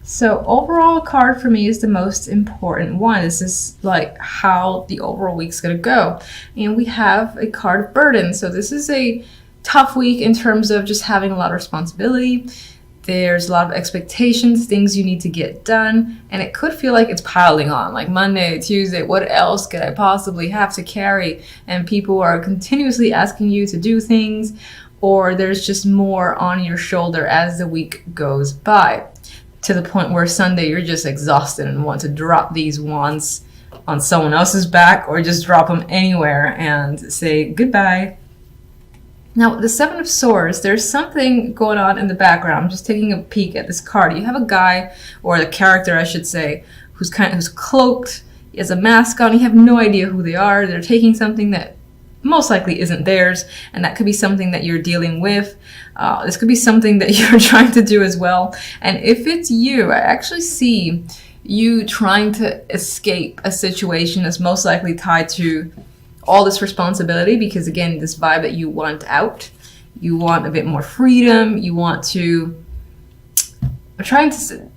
So overall card for me is the most important one. This is like how the overall week's gonna go. And we have a card of burden. So this is a tough week in terms of just having a lot of responsibility. There's a lot of expectations, things you need to get done, and it could feel like it's piling on, like Monday, Tuesday, what else could I possibly have to carry? And people are continuously asking you to do things, or there's just more on your shoulder as the week goes by, to the point where Sunday you're just exhausted and want to drop these wands on someone else's back or just drop them anywhere and say goodbye. Now, the Seven of Swords, there's something going on in the background. I'm just taking a peek at this card. You have a guy, or the character I should say, who's cloaked, he has a mask on, you have no idea who they are. They're taking something that most likely isn't theirs, and that could be something that you're dealing with. This could be something that you're trying to do as well. And if it's you, I actually see you trying to escape a situation that's most likely tied to all this responsibility, because again, this vibe that you want out, you want a bit more freedom, you want to, I'm trying to,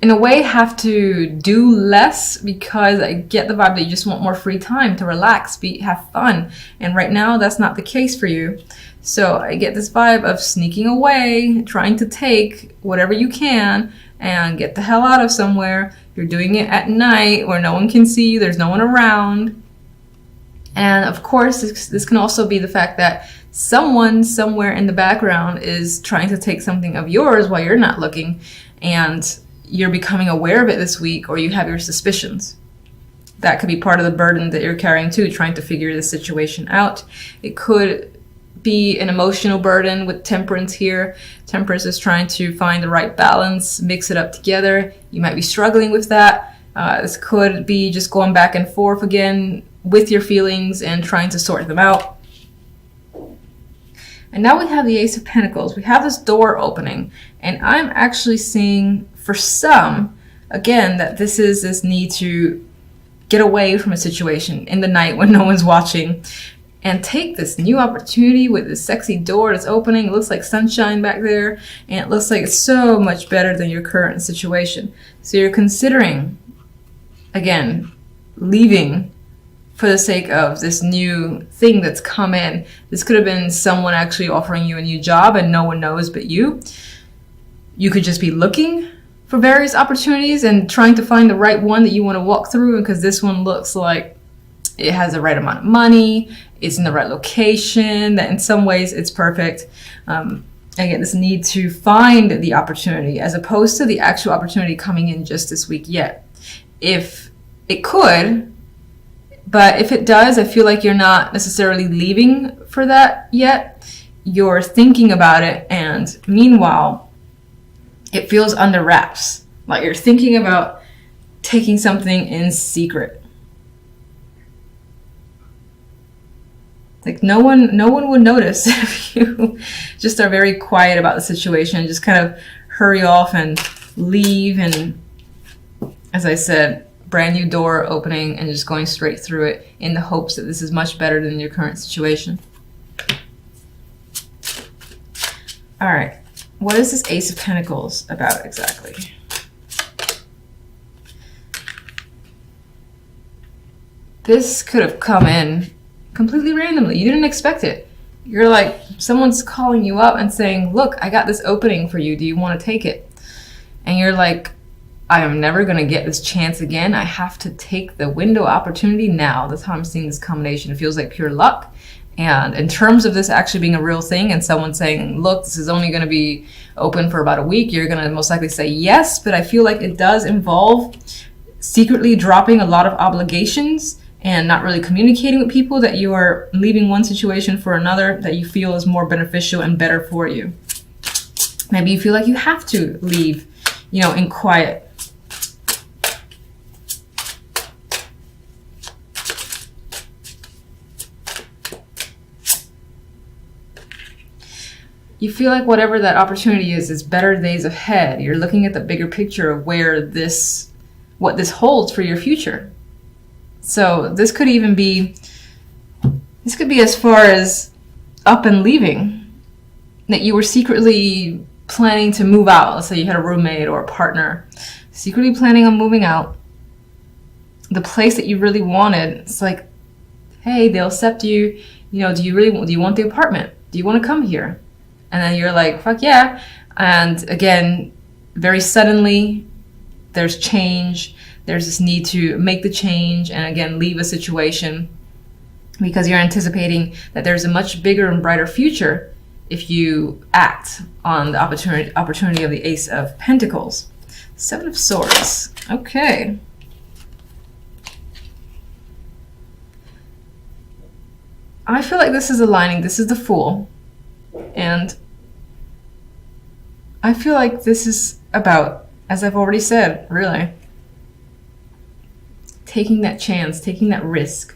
in a way, have to do less, because I get the vibe that you just want more free time to relax, have fun. And right now, that's not the case for you. So I get this vibe of sneaking away, trying to take whatever you can and get the hell out of somewhere. You're doing it at night where no one can see you, there's no one around. And of course, this can also be the fact that someone somewhere in the background is trying to take something of yours while you're not looking, and you're becoming aware of it this week, or you have your suspicions. That could be part of the burden that you're carrying too, trying to figure the situation out. It could be an emotional burden with Temperance here. Temperance is trying to find the right balance, mix it up together. You might be struggling with that. This could be just going back and forth again with your feelings and trying to sort them out. And now we have the Ace of Pentacles. We have this door opening, and I'm actually seeing for some, again, that this is this need to get away from a situation in the night when no one's watching and take this new opportunity with this sexy door that's opening. It looks like sunshine back there, and it looks like it's so much better than your current situation. So you're considering, again, leaving for the sake of this new thing that's come in. This could have been someone actually offering you a new job and no one knows but you. You could just be looking for various opportunities and trying to find the right one that you want to walk through, because this one looks like it has the right amount of money, it's in the right location, that in some ways it's perfect. Again, this need to find the opportunity as opposed to the actual opportunity coming in just this week yet. If it could, but if it does, I feel like you're not necessarily leaving for that yet. You're thinking about it, and meanwhile, it feels under wraps. Like you're thinking about taking something in secret. Like no one would notice if you just are very quiet about the situation, just kind of hurry off and leave, and as I said, brand new door opening and just going straight through it in the hopes that this is much better than your current situation. All right, what is this Ace of Pentacles about exactly? This could have come in completely randomly. You didn't expect it. You're like, someone's calling you up and saying, look, I got this opening for you. Do you want to take it? And you're like, I am never going to get this chance again. I have to take the window opportunity now. That's how I'm seeing this combination. It feels like pure luck. And in terms of this actually being a real thing and someone saying, look, this is only going to be open for about a week, you're going to most likely say yes. But I feel like it does involve secretly dropping a lot of obligations and not really communicating with people, that you are leaving one situation for another that you feel is more beneficial and better for you. Maybe you feel like you have to leave, in quiet. You feel like whatever that opportunity is better days ahead. You're looking at the bigger picture of what this holds for your future. So this could be as far as up and leaving, that you were secretly planning to move out. Let's say you had a roommate or a partner, secretly planning on moving out. The place that you really wanted, it's like, hey, they'll accept you. You know, do you want the apartment? Do you want to come here? And then you're like, fuck yeah. And again, very suddenly, there's change. There's this need to make the change and again, leave a situation because you're anticipating that there's a much bigger and brighter future if you act on the opportunity of the Ace of Pentacles. Seven of Swords. Okay. I feel like this is aligning. This is the Fool. And I feel like this is about, as I've already said, really, taking that chance, taking that risk.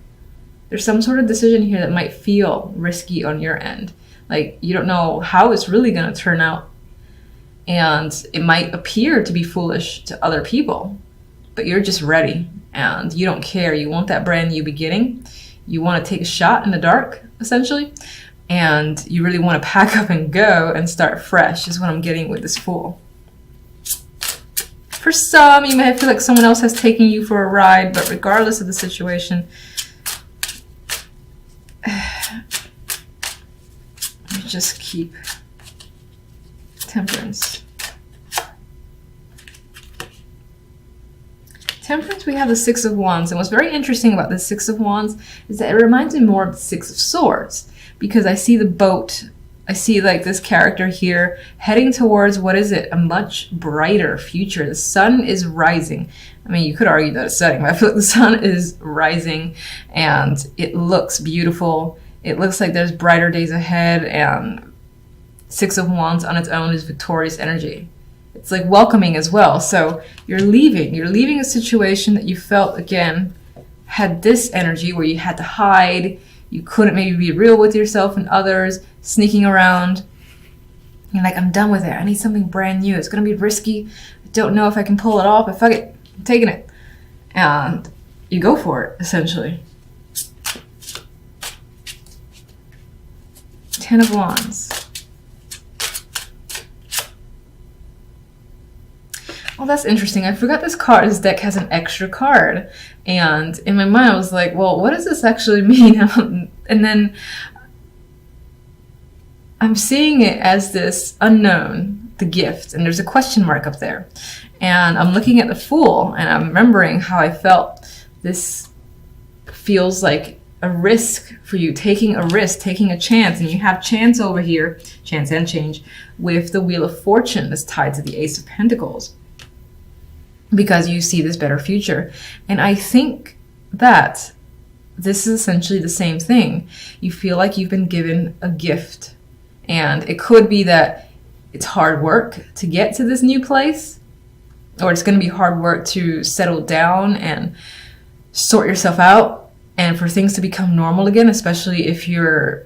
There's some sort of decision here that might feel risky on your end. Like, you don't know how it's really going to turn out. And it might appear to be foolish to other people, but you're just ready and you don't care. You want that brand new beginning. You want to take a shot in the dark, essentially. And you really want to pack up and go and start fresh is what I'm getting with this Fool. For some, you may feel like someone else has taken you for a ride, but regardless of the situation, you just keep Temperance. Temperance, we have the Six of Wands. And what's very interesting about the Six of Wands is that it reminds me more of the Six of Swords, because I see the boat. I see like this character here heading towards, what is it? A much brighter future. The sun is rising. I mean, you could argue that it's setting, but I feel like the sun is rising and it looks beautiful. It looks like there's brighter days ahead, and Six of Wands on its own is victorious energy. It's like welcoming as well. So you're leaving a situation that you felt, again, had this energy where you had to hide. You couldn't maybe be real with yourself and others, sneaking around. You're like, I'm done with it. I need something brand new. It's going to be risky. I don't know if I can pull it off, but fuck it. I'm taking it. And you go for it, essentially. Ten of Wands. Oh, that's interesting. I forgot this card. This deck has an extra card. And in my mind, I was like, well, what does this actually mean? And then I'm seeing it as this unknown, the gift. And there's a question mark up there. And I'm looking at the Fool, and I'm remembering how I felt. This feels like a risk for you, taking a risk, taking a chance. And you have chance over here, chance and change, with the Wheel of Fortune that's tied to the Ace of Pentacles, because you see this better future. And I think that this is essentially the same thing. You feel like you've been given a gift, and it could be that it's hard work to get to this new place, or it's going to be hard work to settle down and sort yourself out and for things to become normal again, especially if you're,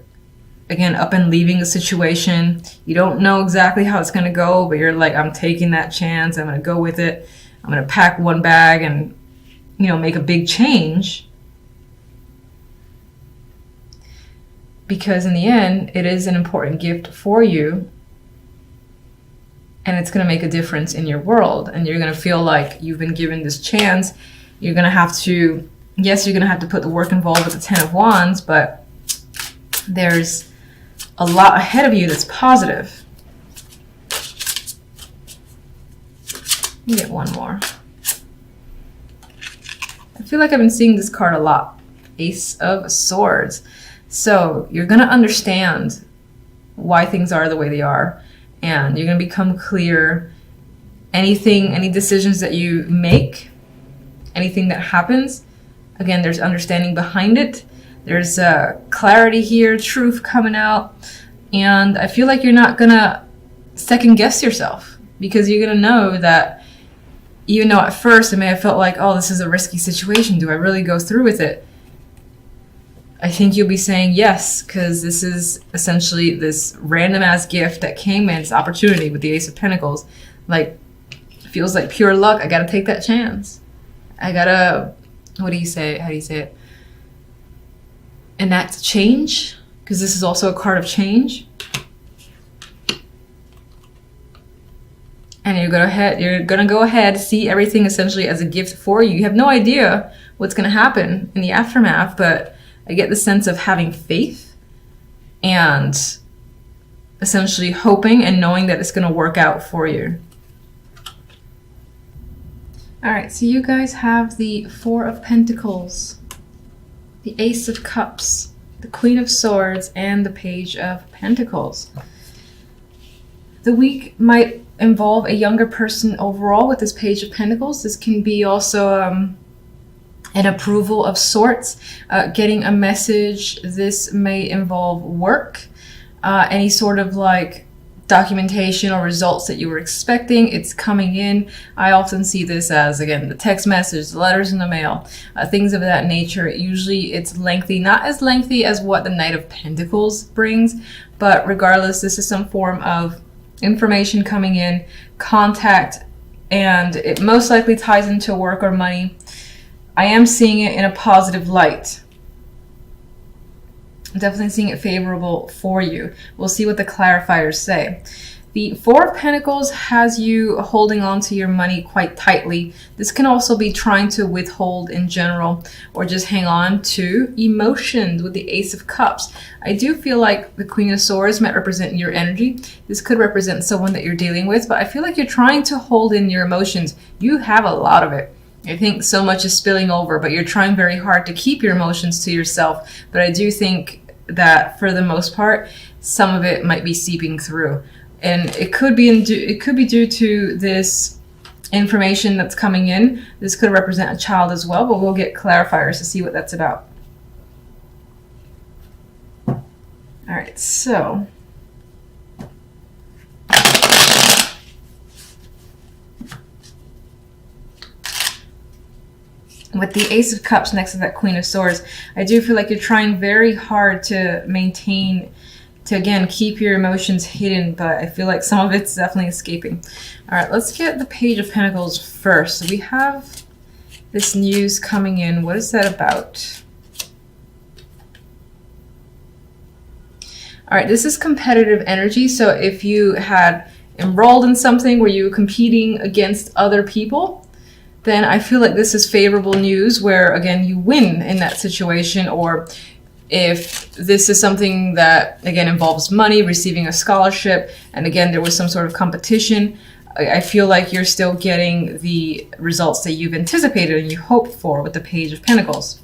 again, up and leaving a situation. You don't know exactly how it's going to go, but you're like, I'm taking that chance. I'm going to go with it. I'm going to pack one bag and, you know, make a big change. Because in the end, it is an important gift for you. And it's going to make a difference in your world. And you're going to feel like you've been given this chance. You're going to have to, yes, you're going to have to put the work involved with the Ten of Wands, but there's a lot ahead of you that's positive. Let me get one more. I feel like I've been seeing this card a lot. Ace of Swords. So you're going to understand why things are the way they are. And you're going to become clear. Any decisions that you make, anything that happens, again, there's understanding behind it. There's clarity here, truth coming out. And I feel like you're not going to second guess yourself, because you're going to know that even though at first it may have felt like, oh, this is a risky situation, do I really go through with it? I think you'll be saying yes, because this is essentially this random ass gift that came in, this opportunity with the Ace of Pentacles. Like, feels like pure luck. I gotta take that chance. I gotta, what do you say? How do you say it? Enact change, because this is also a card of change. And you're gonna go ahead, see everything essentially as a gift for you. You have no idea what's gonna happen in the aftermath, but I get the sense of having faith and essentially hoping and knowing that it's gonna work out for you. All right, so you guys have the Four of Pentacles, the Ace of Cups, the Queen of Swords, and the Page of Pentacles. The week might involve a younger person overall with this Page of Pentacles. This can be also an approval of sorts, getting a message. This may involve work, any sort of like documentation or results that you were expecting. It's coming in. I often see this as, again, the text message, the letters in the mail, things of that nature. Usually it's lengthy, not as lengthy as what the Knight of Pentacles brings, but regardless, this is some form of information coming in, contact, and it most likely ties into work or money. I am seeing it in a positive light. I'm definitely seeing it favorable for you. We'll see what the clarifiers say. The Four of Pentacles has you holding on to your money quite tightly. This can also be trying to withhold in general or just hang on to emotions with the Ace of Cups. I do feel like the Queen of Swords might represent your energy. This could represent someone that you're dealing with, but I feel like you're trying to hold in your emotions. You have a lot of it. I think so much is spilling over, but you're trying very hard to keep your emotions to yourself. But I do think that for the most part, some of it might be seeping through. And it could be due to this information that's coming in. This could represent a child as well, but we'll get clarifiers to see what that's about. All right, so with the Ace of Cups next to that Queen of Swords, I do feel like you're trying very hard to maintain, to again keep your emotions hidden, but I feel like some of it's definitely escaping. All right, let's get the Page of Pentacles first. So we have this news coming in. What is that about? All right, this is competitive energy. So if you had enrolled in something where you were competing against other people, then I feel like this is favorable news where, again, you win in that situation. Or if this is something that, again, involves money, receiving a scholarship, and again, there was some sort of competition, I feel like you're still getting the results that you've anticipated and you hoped for with the Page of Pentacles.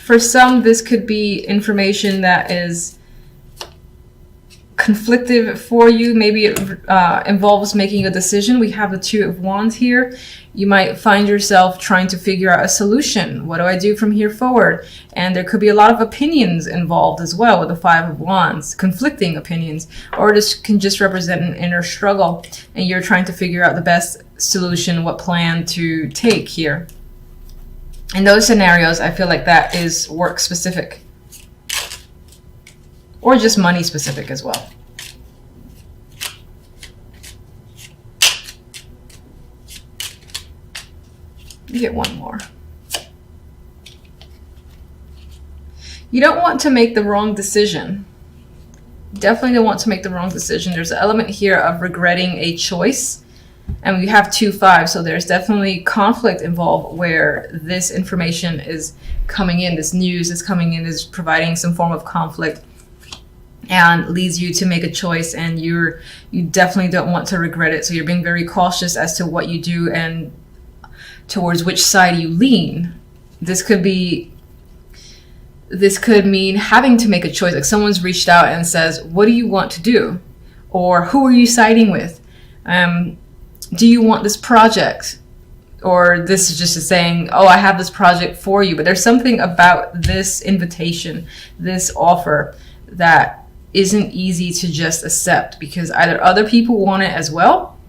For some, this could be information that is conflictive for you. Maybe it involves making a decision. We have the Two of Wands here. You might find yourself trying to figure out a solution. What do I do from here forward? And there could be a lot of opinions involved as well with the Five of Wands, conflicting opinions, or this can just represent an inner struggle and you're trying to figure out the best solution, what plan to take here. In those scenarios, I feel like that is work specific or just money specific as well. Get one more. You don't want to make the wrong decision. Definitely don't want to make the wrong decision. There's an element here of regretting a choice. And we have 2-5, so there's definitely conflict involved where this information is coming in, this news is coming in, is providing some form of conflict and leads you to make a choice, and you definitely don't want to regret it. So you're being very cautious as to what you do and towards which side you lean. This could mean having to make a choice. Like someone's reached out and says, what do you want to do? Or who are you siding with? Do you want this project? Or this is just saying, oh, I have this project for you. But there's something about this invitation, this offer, that isn't easy to just accept, because either other people want it as well,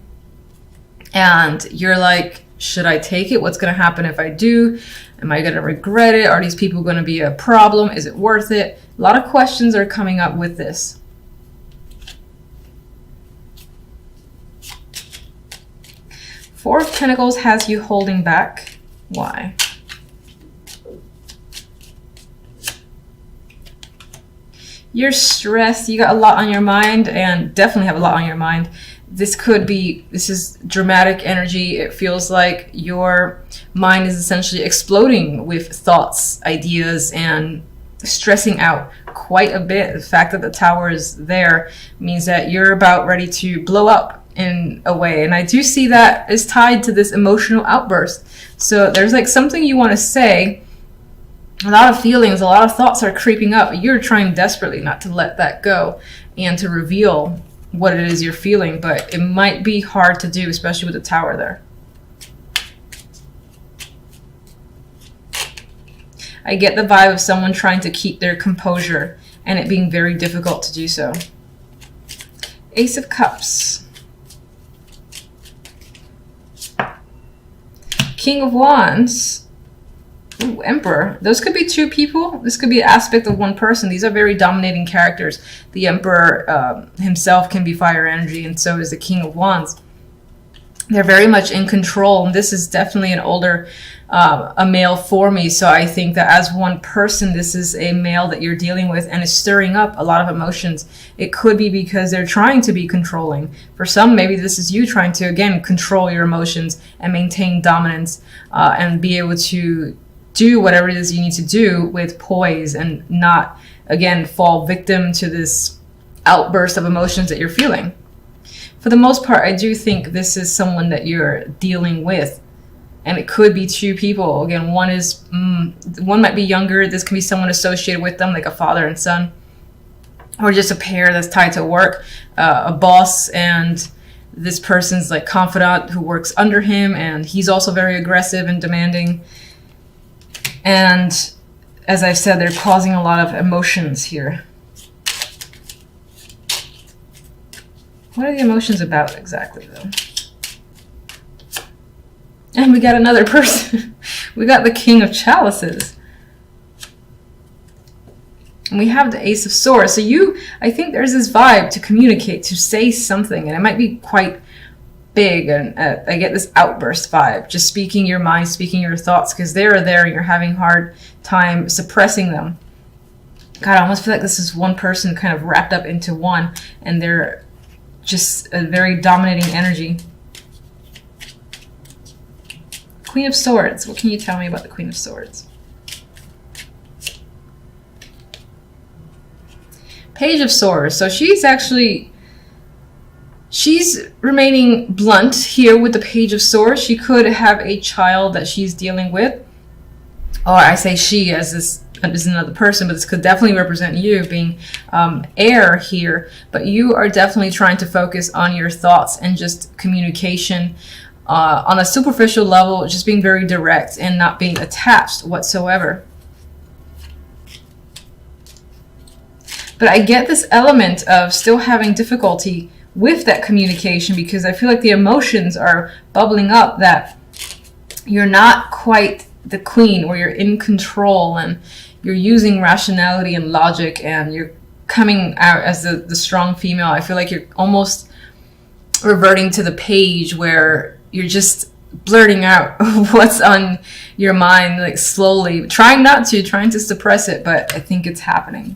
and you're like, should I take it? What's going to happen if I do? Am I going to regret it? Are these people going to be a problem? Is it worth it? A lot of questions are coming up with this. Four of Pentacles has you holding back. Why? you're stressed, you got a lot on your mind, and definitely have a lot on your mind. This is dramatic energy. It feels like your mind is essentially exploding with thoughts, ideas, and stressing out quite a bit. The fact that the Tower is there means that you're about ready to blow up in a way. And I do see that is tied to this emotional outburst. So there's like something you want to say. A lot of feelings, a lot of thoughts are creeping up. You're trying desperately not to let that go and to reveal what it is you're feeling, but it might be hard to do, especially with the Tower there. I get the vibe of someone trying to keep their composure and it being very difficult to do so. Ace of Cups. King of Wands. Ooh, Emperor. Those could be two people. This could be an aspect of one person. These are very dominating characters. The Emperor himself can be fire energy, and so is the King of Wands. They're very much in control, and this is definitely an older a male for me. So I think that as one person, this is a male that you're dealing with and is stirring up a lot of emotions. It could be because they're trying to be controlling. For some, maybe this is you trying to, again, control your emotions and maintain dominance and be able to do whatever it is you need to do with poise and not, again, fall victim to this outburst of emotions that you're feeling. For the most part, I do think this is someone that you're dealing with. And it could be two people. Again, one might be younger. This can be someone associated with them, like a father and son. Or just a pair that's tied to work. A boss and this person's like confidant who works under him. And he's also very aggressive and demanding. And as I've said, they're causing a lot of emotions here. What are the emotions about exactly, though? And we got another person. We got the King of Chalices. And we have the Ace of Swords. So I think there's this vibe to communicate, to say something. And it might be quite big. And I get this outburst vibe. Just speaking your mind, speaking your thoughts. Because they're there and you're having a hard time suppressing them. God, I almost feel like this is one person kind of wrapped up into one. And they're just a very dominating energy. Queen of Swords. What can you tell me about the Queen of Swords? Page of Swords. So she's remaining blunt here with the Page of Swords. She could have a child that she's dealing with. Or I say she as this is another person, but this could definitely represent you being heir here. But you are definitely trying to focus on your thoughts and just communication. On a superficial level, just being very direct and not being attached whatsoever. But I get this element of still having difficulty with that communication because I feel like the emotions are bubbling up that you're not quite the queen or you're in control and you're using rationality and logic and you're coming out as the strong female. I feel like you're almost reverting to the page where you're just blurting out what's on your mind, like slowly, trying to suppress it, but I think it's happening.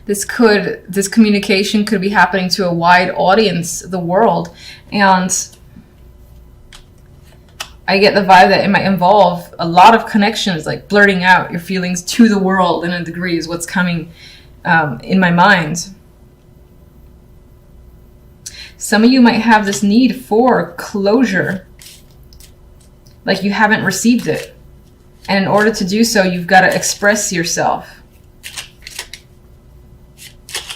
This communication could be happening to a wide audience, the world, and I get the vibe that it might involve a lot of connections, like blurting out your feelings to the world in a degree is what's coming in my mind. Some of you might have this need for closure, like you haven't received it. And in order to do so, you've got to express yourself.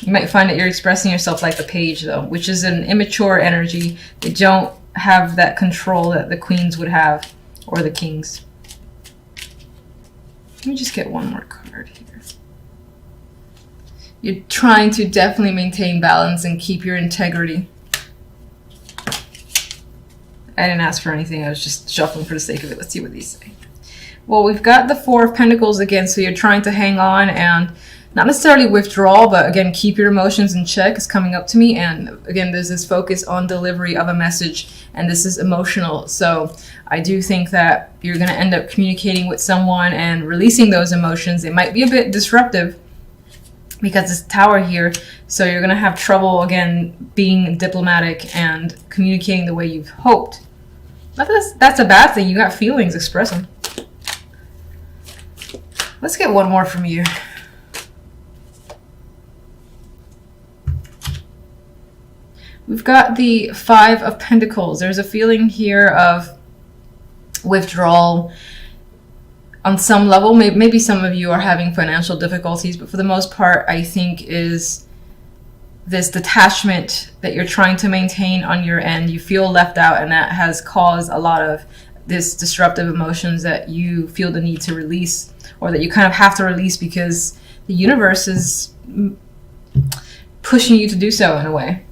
You might find that you're expressing yourself like the page, though, which is an immature energy. They don't have that control that the queens would have, or the kings. Let me just get one more card here. You're trying to definitely maintain balance and keep your integrity. I didn't ask for anything. I was just shuffling for the sake of it. Let's see what these say. Well, we've got the Four of Pentacles again, so you're trying to hang on and not necessarily withdrawal, but again, keep your emotions in check is coming up to me. And again, there's this focus on delivery of a message, and this is emotional. So I do think that you're going to end up communicating with someone and releasing those emotions. It might be a bit disruptive because it's Tower here. So you're going to have trouble, again, being diplomatic and communicating the way you've hoped. Not that that's a bad thing. You got feelings, express them. Let's get one more from you. We've got the Five of Pentacles. There's a feeling here of withdrawal on some level. Maybe some of you are having financial difficulties, but for the most part, I think is this detachment that you're trying to maintain on your end. You feel left out, and that has caused a lot of this disruptive emotions that you feel the need to release, or that you kind of have to release because the universe is pushing you to do so in a way.